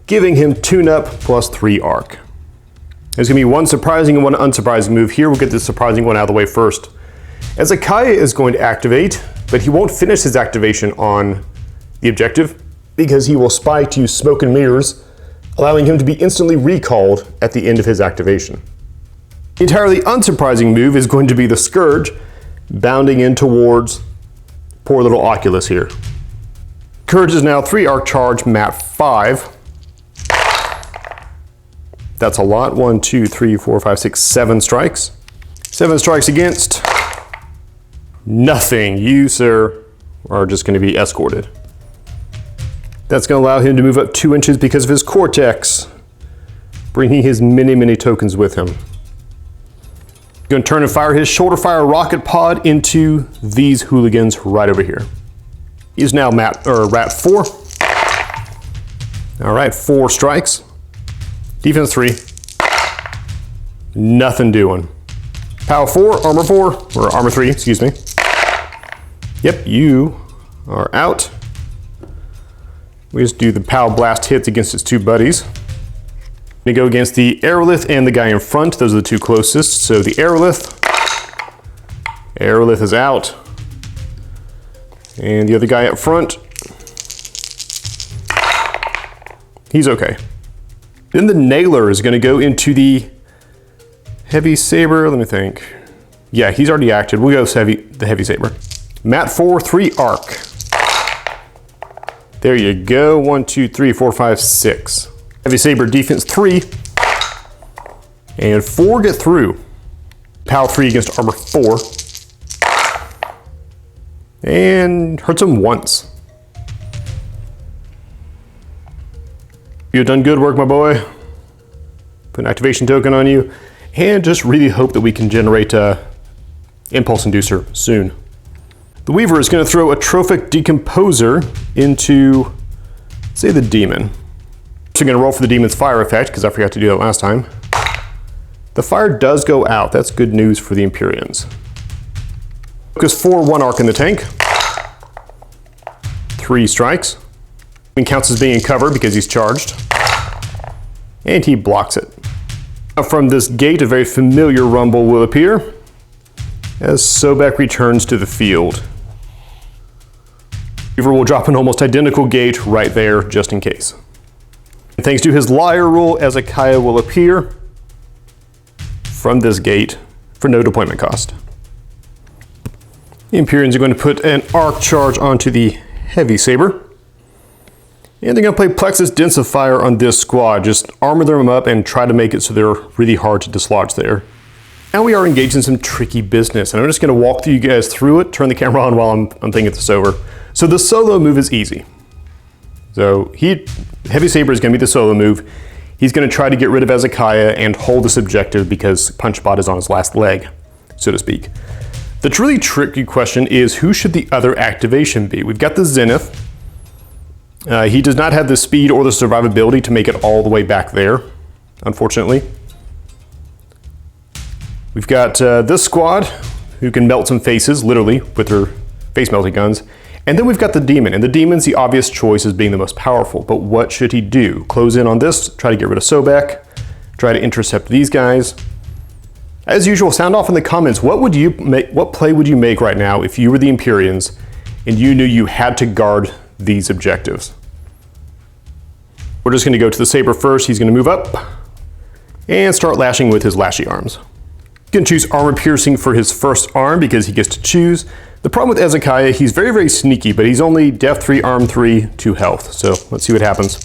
giving him tune-up plus 3 arc. There's going to be one surprising and one unsurprising move here. We'll get the surprising one out of the way first. Ezekiah is going to activate, but he won't finish his activation on the objective because he will spy to Smoke and Mirrors, allowing him to be instantly recalled at the end of his activation. The entirely unsurprising move is going to be the Scourge, bounding in towards poor little Oculus here. Scourge is now 3 arc charge, map 5. That's a lot. 1, 2, 3, 4, 5, 6, 7 strikes. 7 strikes against nothing. You, sir, are just going to be escorted. That's going to allow him to move up 2 inches because of his Cortex, bringing his many tokens with him. Going to turn and fire his shoulder fire rocket pod into these hooligans right over here. He's now rat 4. All right, 4 strikes. Defense 3. Nothing doing. POW 4, armor 4, or armor 3, excuse me. Yep, you are out. We just do the POW blast hits against its 2 buddies. We go against the Aerolith and the guy in front. Those are the 2 closest. So the Aerolith is out. And the other guy up front, he's okay. Then the Nailer is going to go into the Heavy Saber. Let me think. Yeah, he's already acted. We'll go with the Heavy Saber. Mat 4, 3 arc. There you go. 1, 2, 3, 4, 5, 6. Heavy Saber defense 3. And 4 get through. POW 3 against armor 4. And hurts him once. You've done good work, my boy. Put an activation token on you. And just really hope that we can generate a Impulse Inducer soon. The Weaver is going to throw a Trophic Decomposer into, say, the Demon. So I'm going to roll for the Demon's fire effect, because I forgot to do that last time. The fire does go out. That's good news for the Empyreans. Focus 4, 1 arc in the tank. 3 strikes. He counts as being in cover because he's charged. And he blocks it. Now from this gate, a very familiar rumble will appear as Sobek returns to the field. Weaver will drop an almost identical gate right there just in case. And thanks to his liar rule, Ezekiah will appear from this gate for no deployment cost. The Empyreans are going to put an arc charge onto the Heavy Saber. And they're going to play Plexus Densifier on this squad. Just armor them up and try to make it so they're really hard to dislodge there. Now we are engaged in some tricky business, and I'm just going to walk you guys through it, turn the camera on while I'm thinking this over. So the solo move is easy. So Heavy Saber is going to be the solo move. He's going to try to get rid of Ezekiah and hold this objective because Punchbot is on his last leg, so to speak. The really tricky question is, who should the other activation be? We've got the Zenith. He does not have the speed or the survivability to make it all the way back there, unfortunately. We've got this squad, who can melt some faces, literally, with their face melting guns. And then we've got the demon, and the demon's the obvious choice as being the most powerful, but what should he do? Close in on this, try to get rid of Sobek, try to intercept these guys. As usual, sound off in the comments, what play would you make right now if you were the Empyreans and you knew you had to guard these objectives? We're just gonna go to the Saber first. He's gonna move up and start lashing with his lashy arms. You can choose armor piercing for his first arm because he gets to choose. The problem with Ezekiah, he's very, very sneaky, but he's only def 3, arm 3, 2 health. So let's see what happens.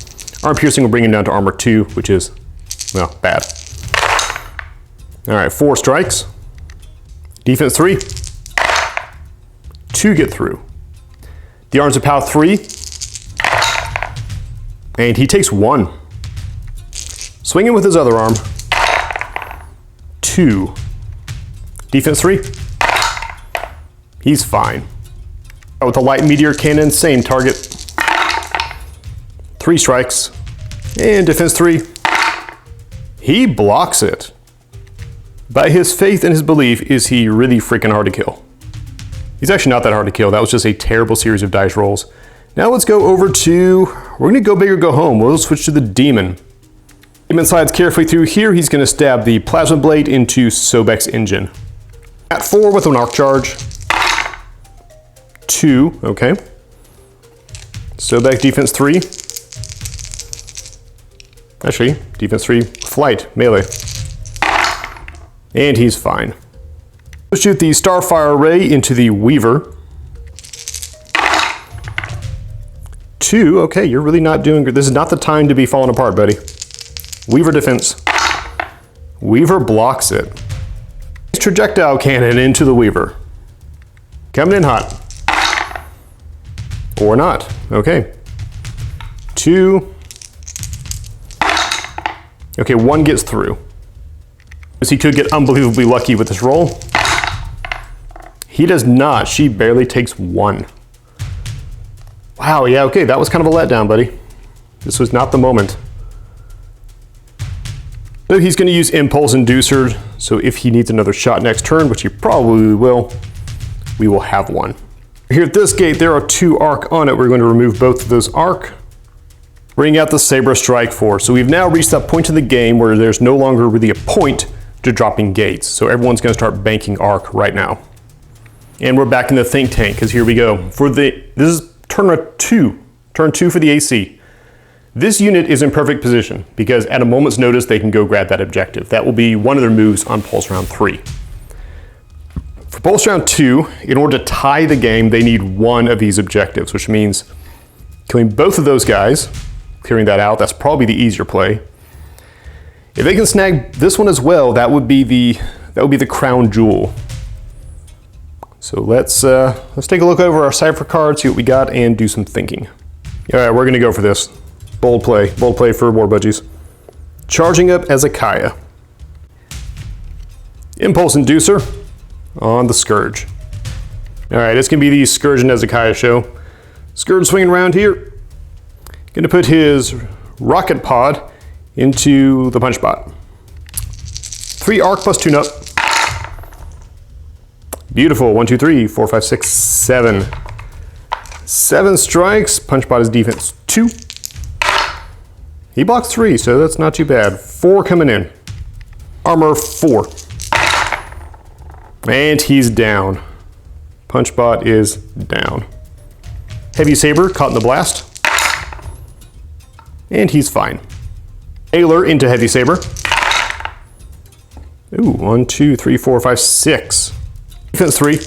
Armor piercing will bring him down to armor 2, which is, well, bad. All right, 4 strikes. Defense 3. 2 get through. The arms of power 3. And he takes 1. Swinging with his other arm. 2. Defense 3. He's fine. With the light meteor cannon, same target. 3 strikes. And defense 3. He blocks it. By his faith and his belief, is he really freaking hard to kill? He's actually not that hard to kill. That was just a terrible series of dice rolls. Now let's go over to, we're gonna go big or go home. We'll switch to the demon. Demon slides carefully through here. He's gonna stab the plasma blade into Sobek's engine. At 4 with an arc charge. 2, okay. Sobek defense 3. Actually, defense 3, flight, melee. And he's fine. Let's shoot the Starfire Ray into the Weaver. 2, okay, you're really not doing good. This is not the time to be falling apart, buddy. Weaver defense. Weaver blocks it. Trajectile cannon into the Weaver. Coming in hot. Or not, okay. 2. Okay, 1 gets through. He could get unbelievably lucky with this roll. He does not. She barely takes 1. Wow, yeah, okay, that was kind of a letdown, buddy. This was not the moment. So he's going to use Impulse Inducer, so if he needs another shot next turn, which he probably will, we will have one. Here at this gate, there are 2 arc on it. We're going to remove both of those arc. Bring out the Saber Strike Force. So we've now reached that point in the game where there's no longer really a point to dropping gates. So everyone's going to start banking arc right now. And we're back in the think tank, because here we go. This is turn 2 for the AC. This unit is in perfect position because at a moment's notice they can go grab that objective. That will be one of their moves on Pulse Round 3. For Pulse Round 2, in order to tie the game, they need 1 of these objectives, which means killing both of those guys, clearing that out. That's probably the easier play. If they can snag this one as well, that would be the crown jewel. So let's take a look over our cipher card, see what we got, and do some thinking. All right, we're gonna go for this. Bold play for War Budgies. Charging up Ezekiah. Impulse Inducer on the Scourge. All right, it's gonna be the Scourge and Ezekiah show. Scourge swinging around here. Gonna put his rocket pod into the punch bot. 3 arc plus tune up. Beautiful. 1, 2, 3, 4, 5, 6, 7. 7 strikes. Punch bot is defense 2. He blocks 3, so that's not too bad. 4 coming in. Armor 4. And he's down. Punch bot is down. Heavy Saber caught in the blast. And he's fine. Ailer into Heavy Saber. Ooh, 1, 2, 3, 4, 5, 6. Defense 3.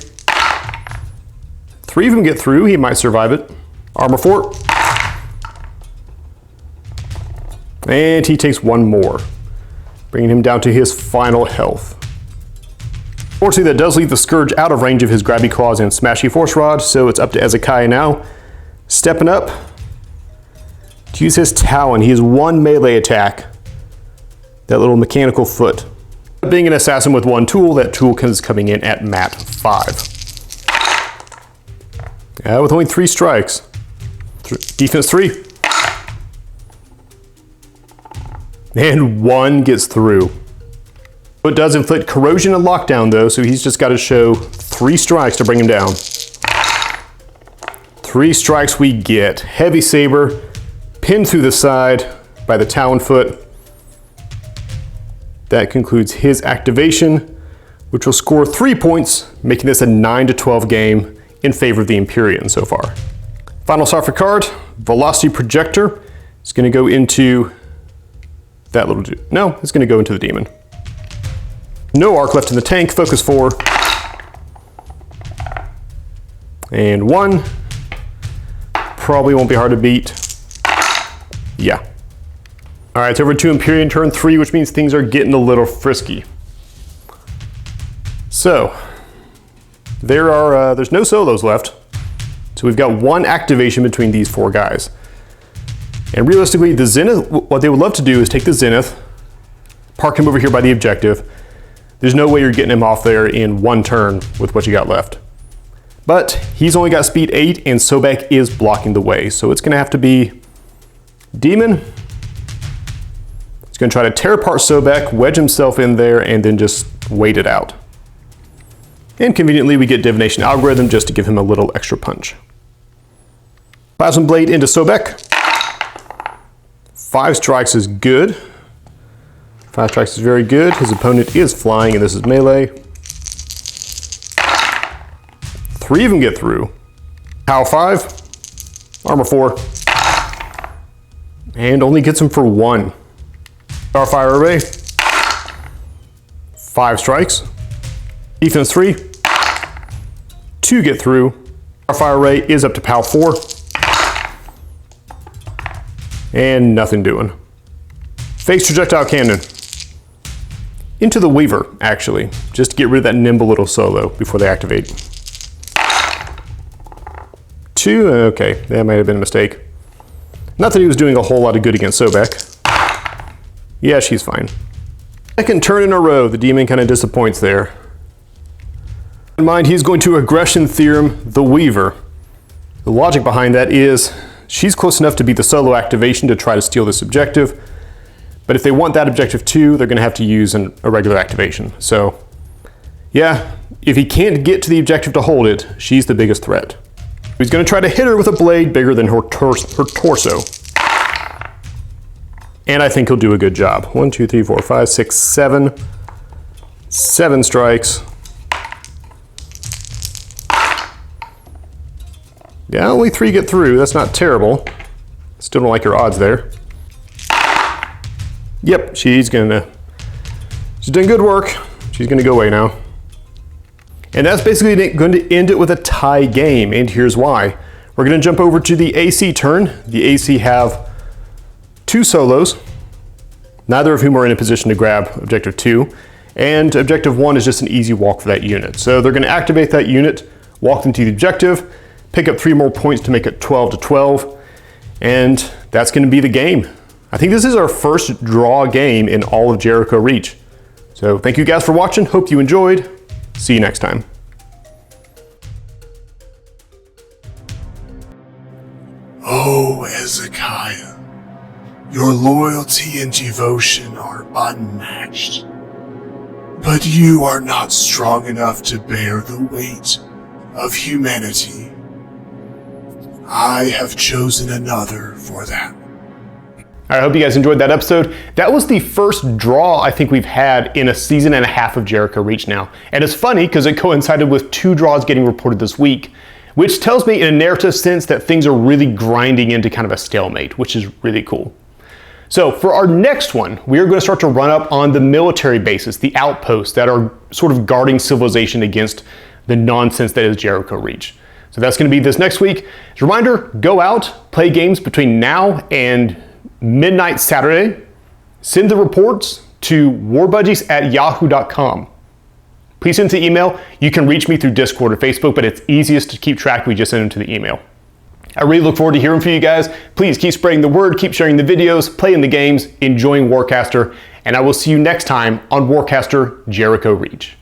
3 of them get through. He might survive it. Armor 4. And he takes 1 more, bringing him down to his final health. Fortunately, that does leave the Scourge out of range of his Grabby Claws and Smashy Force Rod, so it's up to Ezekiah now. Stepping up to use his Talon. He has 1 melee attack. That little mechanical foot. Being an assassin with 1 tool, that tool is coming in at mat 5. With only 3 strikes. Defense 3. And 1 gets through. It does inflict corrosion and lockdown though, so he's just got to show 3 strikes to bring him down. 3 3 strikes we get. Heavy Saber, pinned through the side by the Talonfoot. That concludes his activation, which will score 3 points, making this a 9-12 game in favor of the Empyreans so far. Final Suffer card, Velocity Projector. It's going to go into that little dude. No, it's going to go into the demon. No arc left in the tank. Focus 4. And 1. Probably won't be hard to beat. Yeah. All right, it's over to Empyrean turn 3, which means things are getting a little frisky. So, there's no solos left. So we've got 1 activation between these 4 guys. And realistically, the Zenith, what they would love to do is take the Zenith, park him over here by the objective. There's no way you're getting him off there in 1 turn with what you got left. But he's only got speed 8 and Sobek is blocking the way. So it's gonna have to be Demon. He's gonna try to tear apart Sobek, wedge himself in there, and then just wait it out. And conveniently, we get Divination Algorithm just to give him a little extra punch. Plasma Blade into Sobek. 5 strikes is good. 5 strikes is very good. His opponent is flying, and this is melee. 3 of them get through. Power 5. Armor 4. And only gets him for 1. Starfire Array. 5 strikes. Defense 3. 2 get through. Starfire Array is up to POW 4. And nothing doing. Phase Projectile Cannon. Into the Weaver, actually. Just to get rid of that nimble little solo before they activate. 2, okay, that might have been a mistake. Not that he was doing a whole lot of good against Sobek. Yeah, she's fine. Second turn in a row, the demon kind of disappoints there. In mind, he's going to Aggression Theorem the Weaver. The logic behind that is she's close enough to be the solo activation to try to steal this objective, but if they want that objective too, they're going to have to use a regular activation. So, yeah, if he can't get to the objective to hold it, she's the biggest threat. He's going to try to hit her with a blade bigger than her torso. And I think he'll do a good job. 1, 2, 3, 4, 5, 6, 7. 7 strikes. Yeah, only 3 get through. That's not terrible. Still don't like your odds there. Yep, she's doing good work. She's gonna go away now. And that's basically going to end it with a tie game, and here's why. We're gonna jump over to the AC turn. The AC have 2 solos, neither of whom are in a position to grab objective 2, and objective 1 is just an easy walk for that unit. So they're gonna activate that unit, walk them to the objective, pick up 3 more points to make it 12-12, and that's gonna be the game. I think this is our first draw game in all of Jericho Reach. So thank you guys for watching, hope you enjoyed. See you next time. Oh, Ezekiah, your loyalty and devotion are unmatched. But you are not strong enough to bear the weight of humanity. I have chosen another for that. I hope you guys enjoyed that episode. That was the first draw I think we've had in a season and a half of Jericho Reach now. And it's funny because it coincided with 2 draws getting reported this week, which tells me in a narrative sense that things are really grinding into kind of a stalemate, which is really cool. So for our next one, we are going to start to run up on the military bases, the outposts that are sort of guarding civilization against the nonsense that is Jericho Reach. So that's going to be this next week. As a reminder, go out, play games between now and midnight Saturday. Send the reports to warbudgies@yahoo.com. Please send the email. You can reach me through Discord or Facebook, but it's easiest to keep track. We just send them to the email. I really look forward to hearing from you guys. Please keep spreading the word, keep sharing the videos, playing the games, enjoying Warcaster, and I will see you next time on Warcaster Jericho Reach.